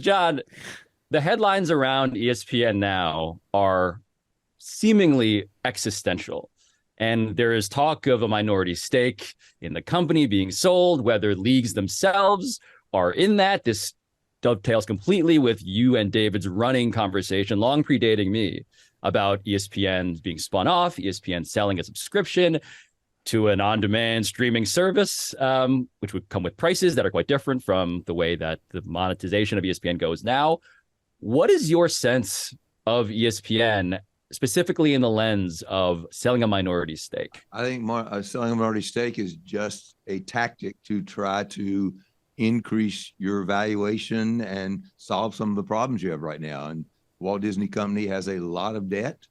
John, the headlines around ESPN now are seemingly existential. And there is talk of a minority stake in the company being sold, whether leagues themselves are in that. This dovetails completely with you and David's running conversation, long predating me, about ESPN being spun off, ESPN selling a subscription to an on-demand streaming service, which would come with prices that are quite different from the way that the monetization of ESPN goes now. What is your sense of ESPN, specifically in the lens of selling a minority stake? I think selling a minority stake is just a tactic to try to increase your valuation and solve some of the problems you have right now. And Walt Disney Company has a lot of debt.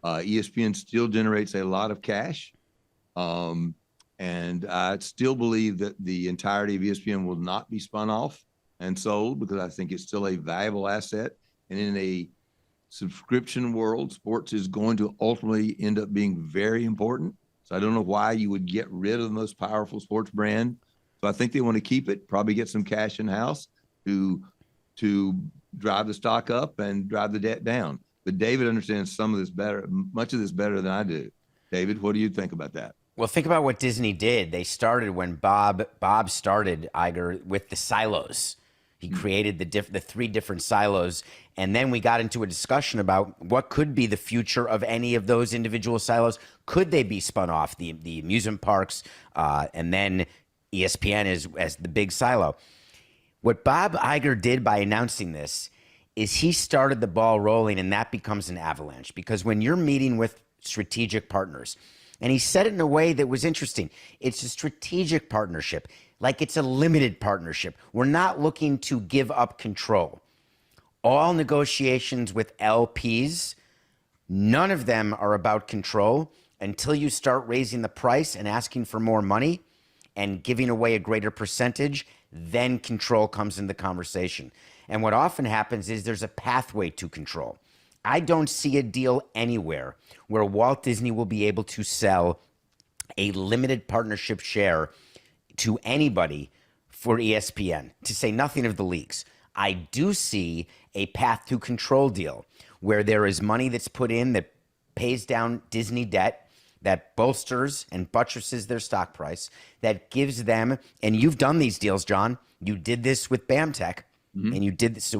ESPN still generates a lot of cash. And I still believe that the entirety of ESPN will not be spun off and sold, because I think it's still a valuable asset. And in a subscription world, sports is going to ultimately end up being very important. So I don't know why you would get rid of the most powerful sports brand. So I think they want to keep it, probably get some cash in house to drive the stock up and drive the debt down. But David understands some of this better, much of this better than I do. David, what do you think about that? Well, think about what Disney did. They started when Bob started Iger with the silos. He created the three different silos, and then we got into a discussion about what could be the future of any of those individual silos. Could they be spun off, the amusement parks, and then ESPN as the big silo? What Bob Iger did by announcing this is he started the ball rolling, and that becomes an avalanche, because when you're meeting with strategic partners, and he said it in a way that was interesting. It's a strategic partnership, like it's a limited partnership. We're not looking to give up control. All negotiations with LPs, none of them are about control until you start raising the price and asking for more money and giving away a greater percentage. Then control comes in the conversation. And what often happens is there's a pathway to control. I don't see a deal anywhere where Walt Disney will be able to sell a limited partnership share to anybody for ESPN, to say nothing of the leagues. I do see a path to control deal where there is money that's put in that pays down Disney debt, that bolsters and buttresses their stock price, that gives them, and you've done these deals, John. You did this with BamTech, and you did this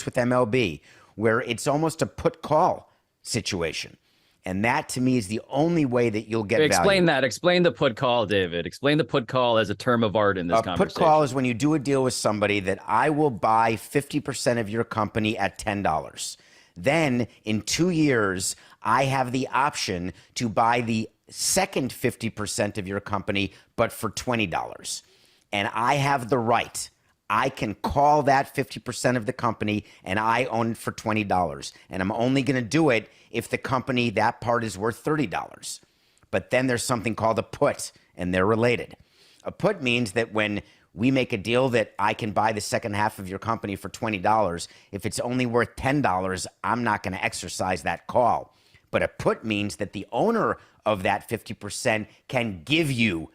with MLB, where it's almost a put-call situation. And that, to me, is the only way that you'll get Explain value. that. Explain the put call, David. Explain the put call as a term of art in this conversation. Put call is when you do a deal with somebody that I will buy 50% of your company at $10. Then, in 2 years, I have the option to buy the second 50% of your company, but for $20. And I have the right. I can call that 50% of the company, and I own it for $20. And I'm only going to do it if the company, that part is worth $30. But then there's something called a put, and they're related. A put means that when we make a deal that I can buy the second half of your company for $20, if it's only worth $10, I'm not going to exercise that call. But a put means that the owner of that 50% can give you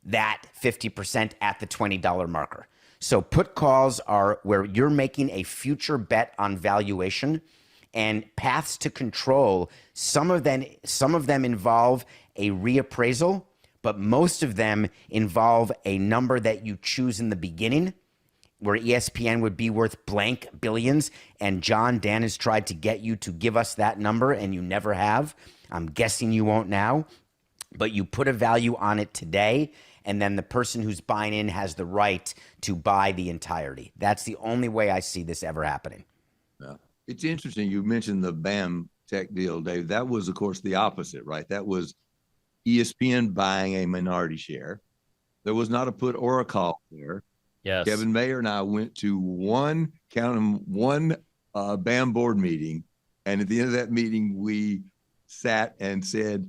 that 50% at the $20 marker. So put calls are where you're making a future bet on valuation, and paths to control. Some of them involve a reappraisal, but most of them involve a number that you choose in the beginning, where ESPN would be worth blank billions, and Dan has tried to get you to give us that number, and you never have. I'm guessing you won't now, but you put a value on it today, and then the person who's buying in has the right to buy the entirety. That's the only way I see this ever happening. Yeah. It's interesting. You mentioned the BamTech deal, Dave. That was, of course, the opposite, right? That was ESPN buying a minority share. There was not a put or a call there. Yes. Kevin Mayer and I went to one BAM board meeting, and at the end of that meeting, we sat and said,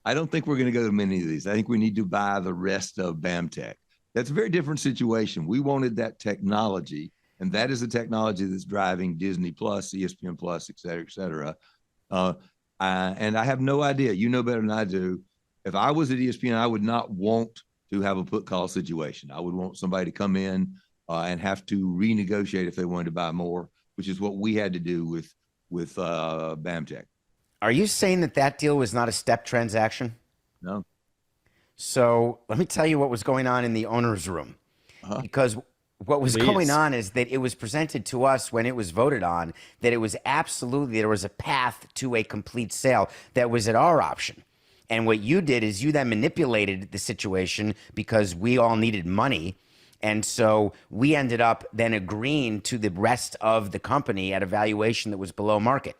I don't think we're going to go to many of these. I think we need to buy the rest of BamTech. That's a very different situation. We wanted that technology, and that is the technology that's driving Disney Plus, ESPN Plus, et cetera, et cetera. And I have no idea. You know better than I do. If I was at ESPN, I would not want to have a put call situation. I would want somebody to come in and have to renegotiate if they wanted to buy more, which is what we had to do with BamTech. Are you saying that that deal was not a step transaction? No. So let me tell you what was going on in the owner's room. Because what was going on is that it was presented to us when it was voted on that it was absolutely, there was a path to a complete sale that was at our option. And what you did is you then manipulated the situation because we all needed money. And so we ended up then agreeing to the rest of the company at a valuation that was below market.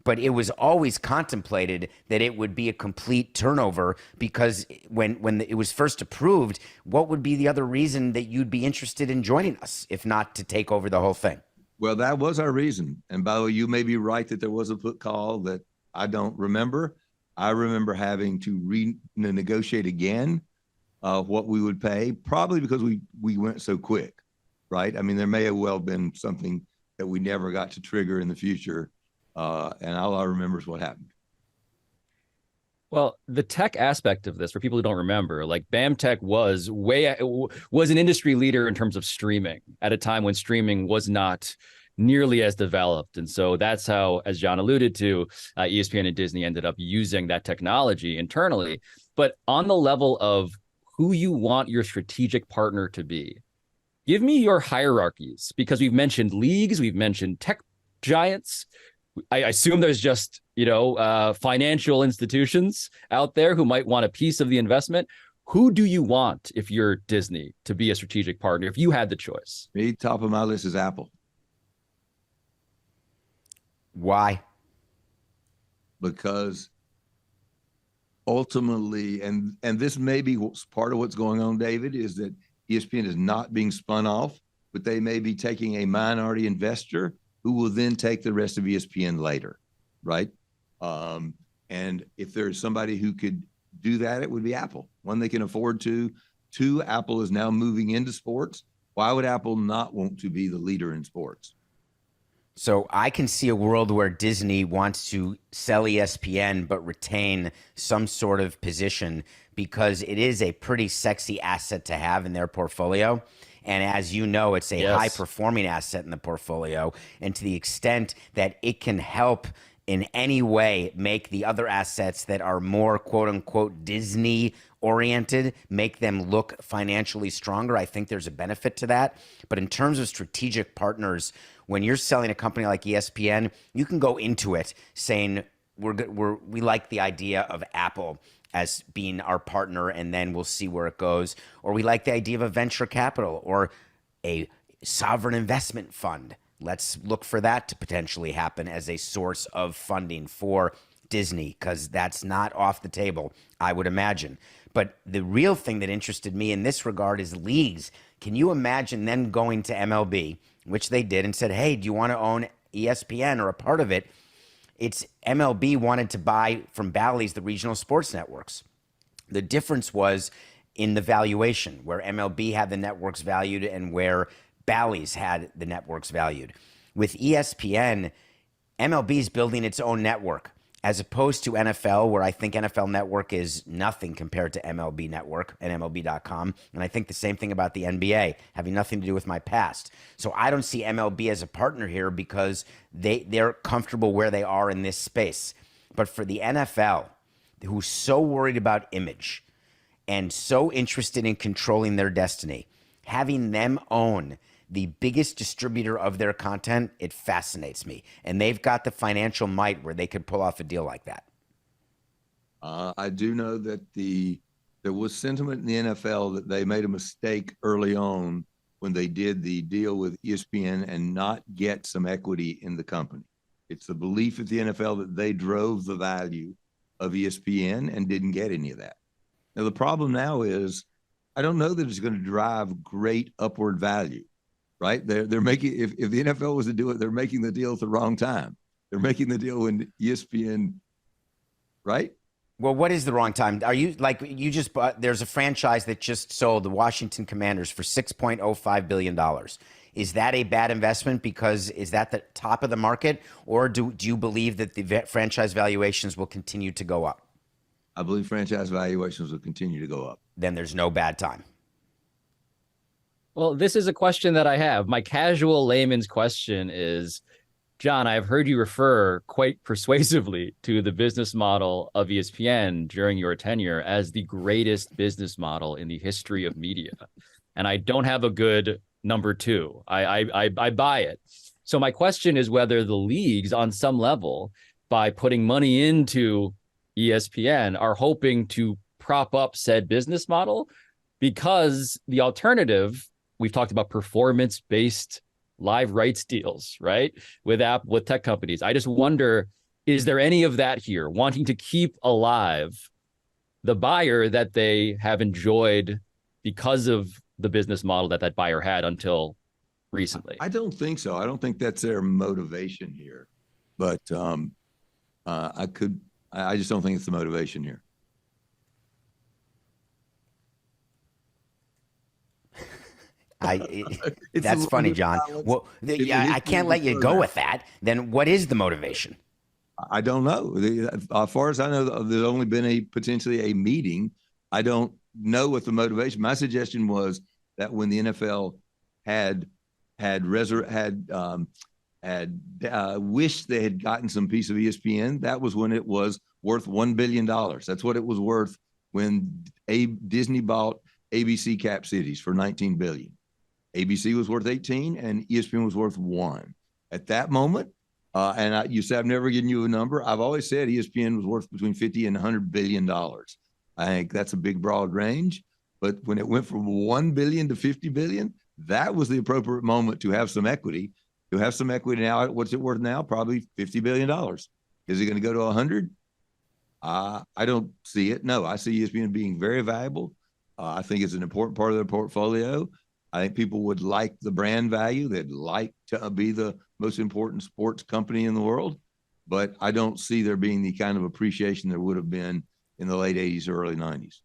But it was always contemplated that it would be a complete turnover because when it was first approved, what would be the other reason that you'd be interested in joining us, if not to take over the whole thing? Well, that was our reason. And by the way, you may be right that there was a put call that I don't remember. I remember having to renegotiate again what we would pay, probably because we went so quick, right? I mean, there may have well been something that we never got to trigger in the future. And all I remember is what happened. Well, the tech aspect of this, for people who don't remember, like BamTech was an industry leader in terms of streaming at a time when streaming was not nearly as developed. And so that's how, as John alluded to, ESPN and Disney ended up using that technology internally. But on the level of who you want your strategic partner to be, give me your hierarchies, because we've mentioned leagues, we've mentioned tech giants. I assume there's just, financial institutions out there who might want a piece of the investment. Who do you want, if you're Disney, to be a strategic partner, if you had the choice? Me, top of my list is Apple. Why? Because ultimately, and this may be part of what's going on, David, is that ESPN is not being spun off, but they may be taking a minority investor who will then take the rest of ESPN later, right? And if there's somebody who could do that, it would be Apple. One, they can afford to. Two, Apple is now moving into sports. Why would Apple not want to be the leader in sports? So I can see a world where Disney wants to sell ESPN but retain some sort of position because it is a pretty sexy asset to have in their portfolio. And as you know, it's a high-performing asset in the portfolio. And to the extent that it can help in any way make the other assets that are more quote-unquote Disney-oriented, make them look financially stronger, I think there's a benefit to that. But in terms of strategic partners, when you're selling a company like ESPN, you can go into it saying, we like the idea of Apple as being our partner, and then we'll see where it goes. Or we like the idea of a venture capital or a sovereign investment fund. Let's look for that to potentially happen as a source of funding for Disney, because that's not off the table, I would imagine. But the real thing that interested me in this regard is leagues. Can you imagine them going to MLB, which they did, and said, hey, do you want to own ESPN or a part of it? It's MLB wanted to buy from Bally's the regional sports networks. The difference was in the valuation, where MLB had the networks valued and where Bally's had the networks valued. With ESPN, MLB is building its own network, as opposed to NFL, where I think NFL Network is nothing compared to MLB Network and MLB.com. And I think the same thing about the NBA, having nothing to do with my past. So I don't see MLB as a partner here because they're comfortable where they are in this space. But for the NFL, who's so worried about image and so interested in controlling their destiny, having them own the biggest distributor of their content, it fascinates me. And they've got the financial might where they could pull off a deal like that. I do know that there was sentiment in the NFL that they made a mistake early on when they did the deal with ESPN and not get some equity in the company. It's the belief at the NFL that they drove the value of ESPN and didn't get any of that. Now, the problem now is I don't know that it's going to drive great upward value. Right? They're making, if the NFL was to do it, they're making the deal at the wrong time. They're making the deal when ESPN, right? Well, what is the wrong time? Are you like, you just bought, there's a franchise that just sold the Washington Commanders for $6.05 billion. Is that a bad investment because is that the top of the market? Or do you believe that the franchise valuations will continue to go up? I believe franchise valuations will continue to go up. Then there's no bad time. Well, this is a question that I have. My casual layman's question is, John, I've heard you refer quite persuasively to the business model of ESPN during your tenure as the greatest business model in the history of media. And I don't have a good number two. I buy it. So my question is whether the leagues on some level, by putting money into ESPN, are hoping to prop up said business model, because the alternative, we've talked about performance-based live rights deals, right? With tech companies. I just wonder, is there any of that here, wanting to keep alive the buyer that they have enjoyed because of the business model that buyer had until recently? I don't think so. I don't think that's their motivation here, but I just don't think it's the motivation here. That's funny, John. Well, I can't let you go with that. Then what is the motivation? I don't know. As far as I know, there's only been potentially a meeting. I don't know what the motivation. My suggestion was that when the NFL had wished they had gotten some piece of ESPN, that was when it was worth $1 billion. That's what it was worth when Disney bought ABC Cap Cities for $19 billion. ABC was worth 18 and ESPN was worth 1 at that moment. You said I've never given you a number. I've always said ESPN was worth between 50 and $100 billion. I think that's a big, broad range. But when it went from 1 billion to 50 billion, that was the appropriate moment to have some equity. To have some equity now, what's it worth now? Probably $50 billion. Is it going to go to 100? I don't see it. No, I see ESPN being very valuable. I think it's an important part of their portfolio. I think people would like the brand value. They'd like to be the most important sports company in the world. But I don't see there being the kind of appreciation there would have been in the late 80s or early 90s.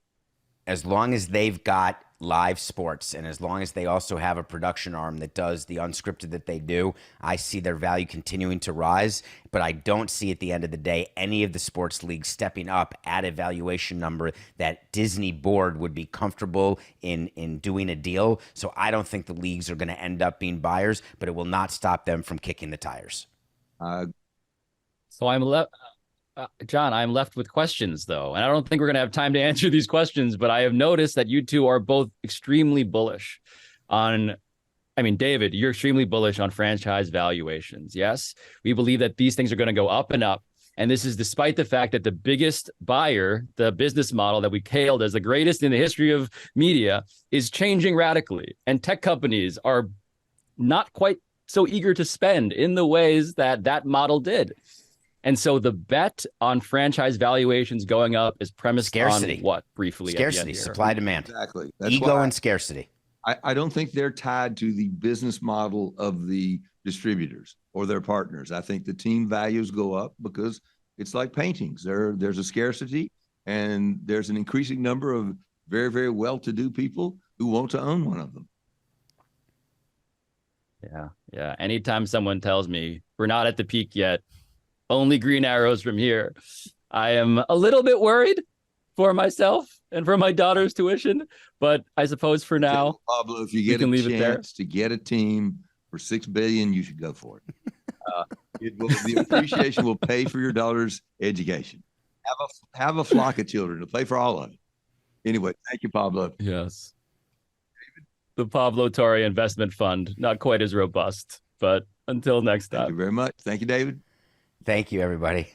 As long as they've got live sports and as long as they also have a production arm that does the unscripted that they do, I see their value continuing to rise. But I don't see at the end of the day any of the sports leagues stepping up at a valuation number that Disney board would be comfortable in doing a deal. So I don't think the leagues are going to end up being buyers, but it will not stop them from kicking the tires. So I'm left. John, I'm left with questions, though, and I don't think we're going to have time to answer these questions, but I have noticed that you two are both extremely bullish on, David, you're extremely bullish on franchise valuations. Yes, we believe that these things are going to go up and up. And this is despite the fact that the biggest buyer, the business model that we hailed as the greatest in the history of media, is changing radically. And tech companies are not quite so eager to spend in the ways that model did. And so the bet on franchise valuations going up is premised scarcity. On what, briefly? Scarcity, supply, demand. Exactly. That's ego and scarcity. I don't think they're tied to the business model of the distributors or their partners. I think the team values go up because it's like paintings. There's a scarcity and there's an increasing number of very, very well-to-do people who want to own one of them. Yeah. Anytime someone tells me we're not at the peak yet, only green arrows from here, I am a little bit worried for myself and for my daughter's tuition. But I suppose for now, Pablo, if you get a chance to get a team for $6 billion, you should go for it. The appreciation will pay for your daughter's education. Have a flock of children to pay for all of it. Anyway, thank you, Pablo. Yes. The Pablo Torre Investment Fund, not quite as robust, but until next time. Thank you very much. Thank you, David. Thank you, everybody.